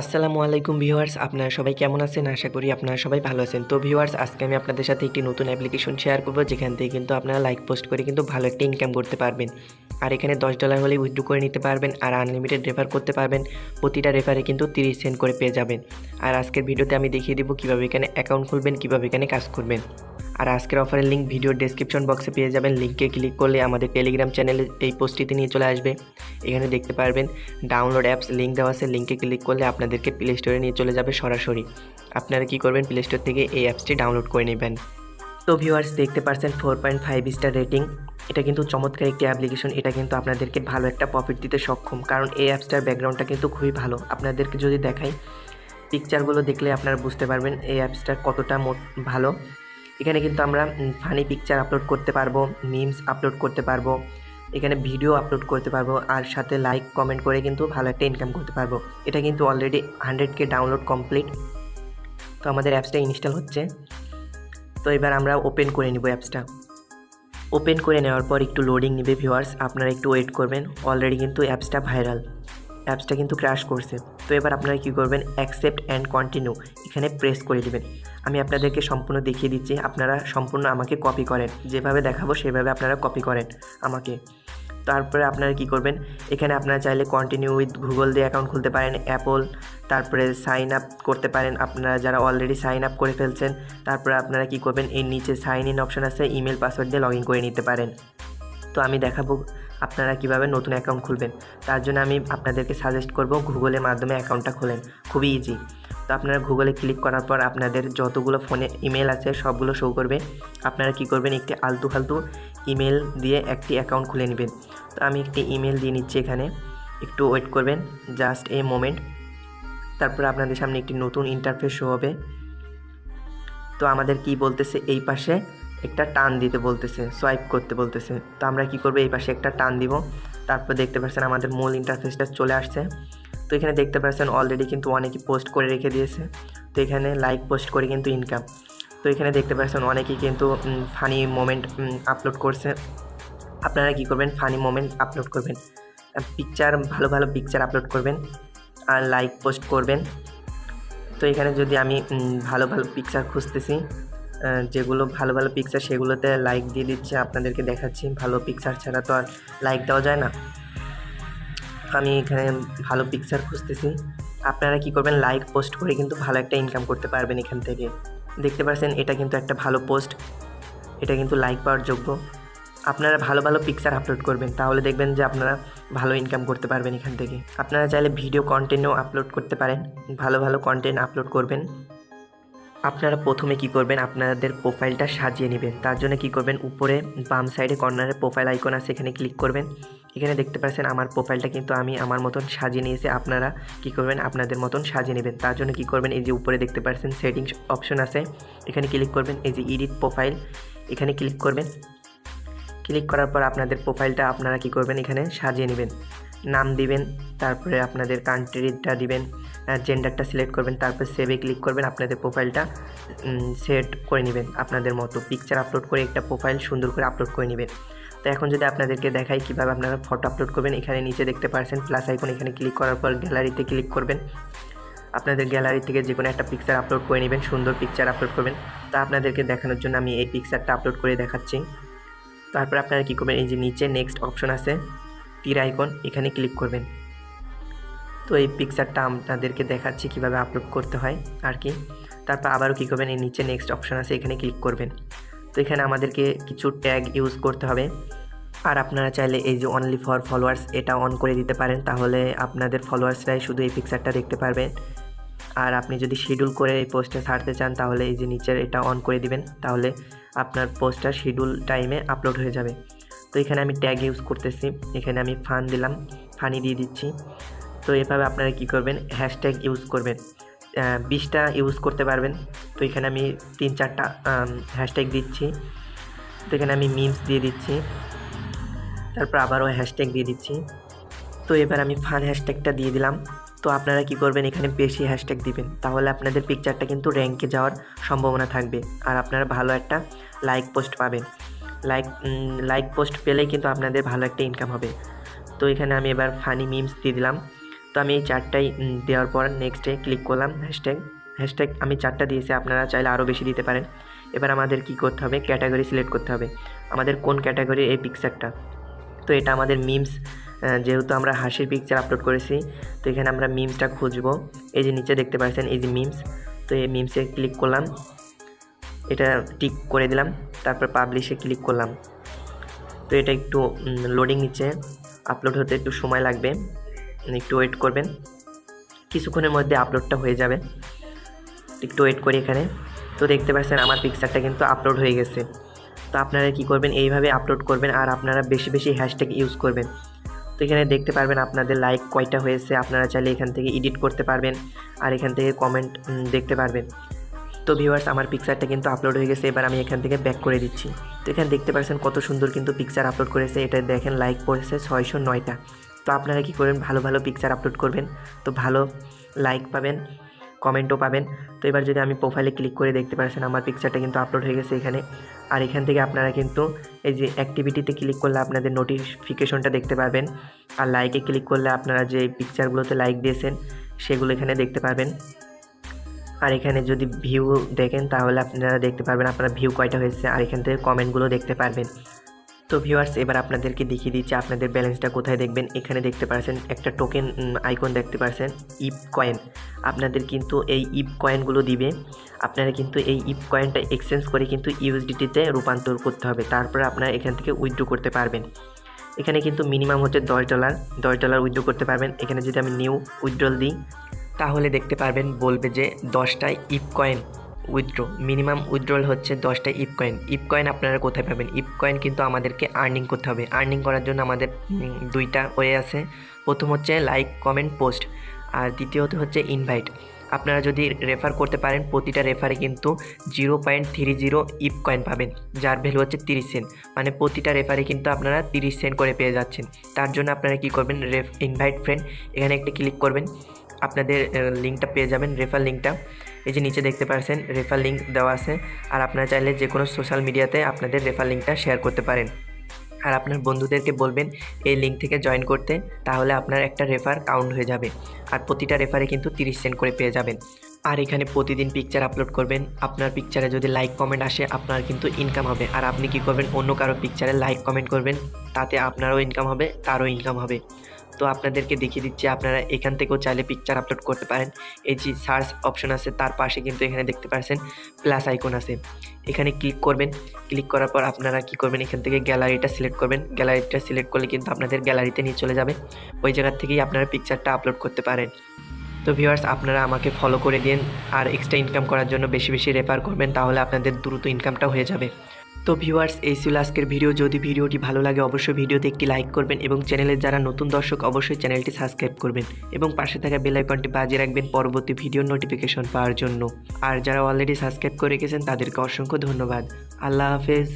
আসসালামু আলাইকুম ভিউয়ার্স, আপনারা সবাই কেমন আছেন? আশা করি আপনারা সবাই ভালো আছেন। তো ভিউয়ার্স, আজকে আমি আপনাদের সাথে একটি নতুন অ্যাপ্লিকেশন শেয়ার করব, যেখান থেকে কিন্তু আপনারা লাইক পোস্ট করে কিন্তু ভালো একটা ইনকাম করতে পারবেন। আর এখানে $10 হলেই উইথড্র করে নিতে পারবেন, আর আনলিমিটেড রেফার করতে পারবেন। প্রতিটা রেফারে কিন্তু 30 সেন্ট করে পেয়ে যাবেন। আর আজকের ভিডিওতে আমি দেখিয়ে দেবো কীভাবে এখানে অ্যাকাউন্ট খুলবেন, কীভাবে এখানে কাজ করবেন। আর আজকের অফারের লিঙ্ক ভিডিওর ডেসক্রিপশন বক্সে পেয়ে যাবেন। লিঙ্কে ক্লিক করলে আমাদের টেলিগ্রাম চ্যানেলে এই পোস্টটিতে নিয়ে চলে আসবে। এখানে দেখতে পারবেন ডাউনলোড অ্যাপস লিঙ্ক দেওয়া আছে। লিঙ্কে ক্লিক করলে আপনাদেরকে প্লে স্টোরে নিয়ে চলে যাবে সরাসরি। আপনারা কি করবেন, প্লে স্টোর থেকে এই অ্যাপসটি ডাউনলোড করে নেবেন। তো ভিউয়ার্স, দেখতে পাচ্ছেন 4.5 স্টার রেটিং। এটা কিন্তু চমৎকার একটি অ্যাপ্লিকেশন। এটা কিন্তু আপনাদেরকে ভালো একটা প্রফিট দিতে সক্ষম, কারণ এই অ্যাপসটার ব্যাকগ্রাউন্ডটা কিন্তু খুবই ভালো। আপনাদেরকে যদি দেখাই, পিকচারগুলো দেখলে আপনারা বুঝতে পারবেন এই অ্যাপসটা কতটা ভালো। এখানে কিন্তু আমরা ফানি পিকচার আপলোড করতে পারবো, মিমস আপলোড করতে পারবো, এখানে ভিডিও আপলোড করতে পারবো, আর সাথে লাইক কমেন্ট করে কিন্তু ভালো একটা ইনকাম করতে পারবো। এটা কিন্তু অলরেডি 100K ডাউনলোড কমপ্লিট। তো আমাদের অ্যাপসটা ইনস্টল হচ্ছে। তো এবার আমরা ওপেন করে নিব অ্যাপসটা। ওপেন করে নেওয়ার পর একটু লোডিং নেবে ভিউয়ার্স, আপনারা একটু ওয়েট করবেন। অলরেডি কিন্তু অ্যাপসটা ভাইরাল, অ্যাপসটা কিন্তু ক্র্যাশ করছে। তো এবার আপনারা কী করবেন, অ্যাকসেপ্ট অ্যান্ড কন্টিনিউ এখানে প্রেস করে দেবেন। আমি আপনাদেরকে সম্পূর্ণ দেখিয়ে দিচ্ছি, আপনারা সম্পূর্ণ আমাকে কপি করেন, যেভাবে দেখাবো সেভাবে আপনারা কপি করেন আমাকে। তারপরে আপনারা কি করবেন, এখানে আপনারা চাইলে কন্টিনিউ উইথ গুগল দিয়ে অ্যাকাউন্ট খুলতে পারেন, অ্যাপল, তারপরে সাইন আপ করতে পারেন আপনারা যারা অলরেডি সাইন আপ করে ফেলছেন। তারপরে আপনারা কি করবেন, এর নিচে সাইন ইন অপশন আছে, ইমেল পাসওয়ার্ড দিয়ে লগ ইন করে নিতে পারেন। তো আমি দেখাবো আপনারা কিভাবে নতুন অ্যাকাউন্ট খুলবেন। তার জন্য আমি আপনাদেরকে সাজেস্ট করব গুগলের মাধ্যমে অ্যাকাউন্টটা খোলেন, খুবই ইজি। তো আপনারা গুগলে ক্লিক করার পর আপনাদের যতগুলো ফোনে ইমেল আছে সবগুলো শো করবে। আপনারা কি করবেন, একটি আলতু ফালতু ইমেল দিয়ে একটি অ্যাকাউন্ট খুলে নেবেন। তো আমি একটি ইমেল দিয়ে নিচ্ছি এখানে, একটু ওয়েট করবেন, জাস্ট এ মোমেন্ট। তারপর আপনাদের সামনে একটি নতুন ইন্টারফেস শো হবে। তো আমাদের কি বলতেছে, এই পাশে একটা টান দিতে বলতেছে, সোয়াইপ করতে বলতেছে। তো আমরা কি করব, এই পাশে একটা টান দিব। তারপর দেখতে পাচ্ছেন আমাদের মূল ইন্টারফেসটা চলে আসছে। তো এখানে দেখতে পাচ্ছেন অলরেডি কিন্তু অনেকেই পোস্ট করে রেখে দিয়েছে। তো এখানে লাইক পোস্ট করে কিন্তু ইনকাম। তো এখানে দেখতে পাচ্ছেন অনেকেই কিন্তু ফানি মোমেন্ট আপলোড করছে। আপনারা কি করবেন, ফানি মোমেন্ট আপলোড করবেন, পিকচার ভালো ভালো পিকচার আপলোড করবেন আর লাইক পোস্ট করবেন। তো এখানে যদি আমি ভালো ভালো পিকচার খুঁজতেছি, যেগুলো ভালো ভালো পিকচার সেগুলোতে লাইক দিয়ে দিচ্ছে, আপনাদেরকে দেখাচ্ছি। ভালো পিকচার ছাড়া তো আর লাইক দেওয়া যায় না। আমি এখানে ভালো পিকচার খুঁজতেছি। আপনারা কি করবেন, লাইক পোস্ট করে কিন্তু ভালো একটা ইনকাম করতে পারবেন এখান থেকে। দেখতে পাচ্ছেন এটা কিন্তু একটা ভালো পোস্ট, এটা কিন্তু লাইক পাওয়ার যোগ্য। আপনারা ভালো ভালো পিকচার আপলোড করবেন, তাহলে দেখবেন যে আপনারা ভালো ইনকাম করতে পারবেন এখান থেকে। আপনারা চাইলে ভিডিও কন্টেন্টও আপলোড করতে পারেন, ভালো ভালো কন্টেন্ট আপলোড করবেন। আপনারা প্রথমে কি করবেন, আপনাদের প্রোফাইলটা সাজিয়ে নেবেন। তার জন্য কি করবেন, উপরে বাম সাইডে কর্নারে প্রোফাইল আইকন আছে, এখানে ক্লিক করবেন। এখানে দেখতে পাচ্ছেন আমার প্রোফাইলটা কিন্তু আমি আমার মতন সাজিয়ে নিয়েছি। আপনারা কি করবেন, আপনাদের মতন সাজিয়ে নেবেন। তার জন্য কি করবেন, এই যে উপরে দেখতে পাচ্ছেন সেটিংস অপশন আছে, এখানে ক্লিক করবেন। এই যে এডিট প্রোফাইল, এখানে ক্লিক করবেন। ক্লিক করার পর আপনাদের প্রোফাইলটা আপনারা কি করবেন, এখানে সাজিয়ে নেবেন। নাম দিবেন, তারপরে আপনাদের কান্ট্রিটা দিবেন, জেন্ডারটা সিলেক্ট করবেন, তারপর সেভে ক্লিক করবেন। আপনাদের প্রোফাইলটা সেট করে নেবেন আপনাদের মতো, পিকচার আপলোড করে একটা প্রোফাইল সুন্দর করে আপলোড করে নেবেন। তো এখন যদি আপনাদেরকে দেখাই কীভাবে আপনারা ফটো আপলোড করবেন, এখানে নিচে দেখতে পাচ্ছেন প্লাস আইকন, এখানে ক্লিক করার পর গ্যালারিতে ক্লিক করবেন। আপনাদের গ্যালারি থেকে যে কোনো একটা পিকচার আপলোড করে নেবেন, সুন্দর পিকচার আপলোড করবেন। তা আপনাদেরকে দেখানোর জন্য আমি এই পিকচারটা আপলোড করে দেখাচ্ছি। তারপর আপনারা কী করবেন, এই যে নিচে নেক্সট অপশন আছে তীর আইকন, এখানে ক্লিক করবেন। তো এই পিকচারটা আপনাদেরকে দেখাচ্ছি কীভাবে আপলোড করতে হয় আর কি। তারপর আবারও কী করবেন, এই নিচে নেক্সট অপশন আছে, এখানে ক্লিক করবেন। তো এখানে আমাদেরকে কিছু ট্যাগ ইউজ করতে হবে। আর আপনারা চাইলে এই যে অনলি ফর ফলোয়ার্স এটা অন করে দিতে পারেন, তাহলে আপনাদের ফলোয়ার্সরাই শুধু এই পিকচারটা দেখতে পারবেন। আর আপনি যদি শিডিউল করে এই পোস্টটা ছাড়তে চান, তাহলে এই যে নিচের এটা অন করে দিবেন, তাহলে আপনার পোস্টটা শিডিউল টাইমে আপলোড হয়ে যাবে। তো এখানে আমি ট্যাগ ইউজ করতেছি, এখানে আমি ফান দিলাম, ফানি দিয়ে দিচ্ছি। তো এভাবে আপনারা কি করবেন, হ্যাশট্যাগ ইউজ করবেন, 20টা ইউজ করতে পারবেন। তো এখানে আমি 3-4টা হ্যাশট্যাগ দিচ্ছি। তো এখানে আমি মিমস দিয়ে দিচ্ছি, তারপর আবারও হ্যাশট্যাগ দিয়ে দিচ্ছি। তো এবার আমি ফান হ্যাশট্যাগটা দিয়ে দিলাম। তো আপনারা কি করবেন, এখানে বেশি হ্যাশট্যাগ দিবেন, তাহলে আপনাদের পিকচারটা কিন্তু র্যাঙ্কে যাওয়ার সম্ভাবনা থাকবে, আর আপনারা ভালো একটা লাইক পোস্ট পাবেন। লাইক পোস্ট পেলেই কিন্তু আপনাদের ভালো একটা ইনকাম হবে। তো এখানে আমি এবার ফানি মিমস দিয়ে দিলাম। তো আমি এই 4টাই দেওয়ার পর নেক্সটে ক্লিক করলাম। হ্যাশট্যাগ আমি 4টা দিয়েছি, আপনারা চাইলে আরও বেশি দিতে পারেন। এবার আমাদের কি করতে হবে, ক্যাটাগরি সিলেক্ট করতে হবে, আমাদের কোন ক্যাটাগরি এই পিকচারটা। তো এটা আমাদের মিমস, যেহেতু আমরা হাসির পিকচার আপলোড করেছি, তো এখানে আমরা মিমসটা খুঁজবো। এই যে নিচে দেখতে পাচ্ছেন এই যে মিমস, তো এই মিমসে ক্লিক করলাম, এটা টিক করে দিলাম, তারপর পাবলিশে ক্লিক করলাম। তো এটা একটু লোডিং নিচ্ছে, আপলোড হতে একটু সময় লাগবে, একটু ওয়েট করবেন, কিছুক্ষণের মধ্যে আপলোডটা হয়ে যাবে। একটু ওয়েট করি এখানে। তো দেখতে পাচ্ছেন আমার পিকচারটা কিন্তু আপলোড হয়ে গেছে। তো আপনারা কি করবেন, এইভাবে আপলোড করবেন আর আপনারা বেশি বেশি হ্যাশট্যাগ ইউজ করবেন। তো এখানে দেখতে পারবেন আপনাদের লাইক কয়টা হয়েছে, আপনারা চাইলে এখান থেকে এডিট করতে পারবেন আর এখান থেকে কমেন্ট দেখতে পারবেন। তো ভিউয়ার্স, আমার পিকচারটা কিন্তু আপলোড হয়ে গেছে, এবার আমি এখান থেকে ব্যাক করে দিচ্ছি। তো এখানে দেখতে পাচ্ছেন কত সুন্দর কিন্তু পিকচার আপলোড করেছে, এটা দেখেন লাইক পড়েছে 609টা। তো আপনারা কি করবেন, ভালো ভালো পিকচার আপলোড করবেন, তো ভালো লাইক পাবেন, কমেন্টও পাবেন। তো এবার যদি আমি প্রোফাইলে ক্লিক করে দেখতে পাচ্ছেন আমার পিকচারটা কিন্তু আপলোড হয়ে গেছে এখানে। আর এখান থেকে আপনারা কিন্তু এই যে অ্যাক্টিভিটিতে ক্লিক করলে আপনাদের নোটিফিকেশনটা দেখতে পারবেন, আর লাইকে ক্লিক করলে আপনারা যে পিকচারগুলোতে লাইক দিয়েছেন সেগুলো এখানে দেখতে পারবেন। আর এখানে যদি ভিউ দেখেন তাহলে আপনারা দেখতে পারবেন আপনার ভিউ কয়টা হয়েছে, আর এখান থেকে কমেন্টগুলো দেখতে পারবেন। তো ভিউয়ার্স, এবার আপনাদেরকে দেখিয়ে দিচ্ছি আপনাদের ব্যালেন্সটা কোথায় দেখবেন। এখানে দেখতে পাচ্ছেন একটা টোকেন আইকন দেখতে পাচ্ছেন, ইপ কয়েন। আপনাদের কিন্তু এই ইপ কয়েনগুলো দিবে, আপনারা কিন্তু এই ইপ কয়েনটা এক্সচেঞ্জ করে কিন্তু ইউএসডিটিতে রূপান্তর করতে হবে, তারপরে আপনারা এখান থেকে উইথড্র করতে পারবেন। এখানে কিন্তু মিনিমাম হচ্ছে $10 উইথড্র করতে পারবেন। এখানে যদি আমি নিউ উইথড্রল দিই তাহলে দেখতে পারবেন বলবে যে 10টা ইপ কয়েন উইথড্র, মিনিমাম উইথড্রল হচ্ছে 10টা ইপ কয়েন। ইপ কয়েন আপনারা কোথায় পাবেন, ইপ কয়েন কিন্তু আমাদেরকে আর্নিং করতে হবে। আর্নিং করার জন্য আমাদের 2টা ওয়ে আছে, প্রথম হচ্ছে লাইক কমেন্ট পোস্ট, আর দ্বিতীয়ত হচ্ছে ইনভাইট। আপনারা যদি রেফার করতে পারেন, প্রতিটা রেফারে কিন্তু 0.30 ইপ কয়েন পাবেন, যার ভ্যালু হচ্ছে 30 সেন্ট, মানে প্রতিটা রেফারে কিন্তু আপনারা 30 সেন্ট করে পেয়ে যাচ্ছেন। তার জন্য আপনারা কি করবেন, ইনভাইট ফ্রেন্ড এখানে একটা ক্লিক করবেন, আপনাদের লিঙ্কটা পেয়ে যাবেন, রেফার লিঙ্কটা। এই যে নিচে দেখতে পাচ্ছেন রেফার লিঙ্ক দেওয়া আছে, আর আপনারা চাইলে যে কোনো সোশ্যাল মিডিয়াতে আপনাদের রেফার লিঙ্কটা শেয়ার করতে পারেন, আর আপনার বন্ধুদেরকে বলবেন এই লিঙ্ক থেকে জয়েন করতে, তাহলে আপনার একটা রেফার কাউন্ট হয়ে যাবে, আর প্রতিটা রেফারে কিন্তু 30 সেন্ট করে পেয়ে যাবেন। আর এখানে প্রতিদিন পিকচার আপলোড করবেন, আপনার পিকচারে যদি লাইক কমেন্ট আসে আপনার কিন্তু ইনকাম হবে। আর আপনি কি করবেন, অন্য কারো পিকচারে লাইক কমেন্ট করবেন, তাতে আপনারও ইনকাম হবে, তারও ইনকাম হবে। তো আপনাদেরকে দেখিয়ে দিচ্ছি, আপনারা এখান থেকেও চাইলে পিকচার আপলোড করতে পারেন। এই যে সার্চ অপশন আছে তার পাশে কিন্তু এখানে দেখতে পাচ্ছেন প্লাস আইকন আছে, এখানে ক্লিক করবেন। ক্লিক করার পর আপনারা কি করবেন, এখান থেকে গ্যালারিটা সিলেক্ট করবেন। গ্যালারিটা সিলেক্ট করলে কিন্তু আপনাদের গ্যালারিতে নিয়ে চলে যাবে, ওই জায়গা থেকেই আপনারা পিকচারটা আপলোড করতে পারেন। তো ভিউয়ার্স, আপনারা আমাকে ফলো করে দিন, আর এক্সট্রা ইনকাম করার জন্য বেশি বেশি রেফার করবেন, তাহলে আপনাদের দ্রুত ইনকামটা হয়ে যাবে। তো ভিউয়ার্স, এই ছিল আজকের ভিডিও। যদি ভিডিওটি ভালো লাগে অবশ্যই ভিডিওতে একটি লাইক করবেন, এবং চ্যানেলের যারা নতুন দর্শক অবশ্যই চ্যানেলটি সাবস্ক্রাইব করবেন, এবং পাশে থাকা বেল আইকনটি বাজিয়ে রাখবেন পরবর্তী ভিডিওর নোটিফিকেশন পাওয়ার জন্য। আর যারা অলরেডি সাবস্ক্রাইব করে রেখেছেন তাদেরকে অসংখ্য ধন্যবাদ। আল্লাহ হাফেজ।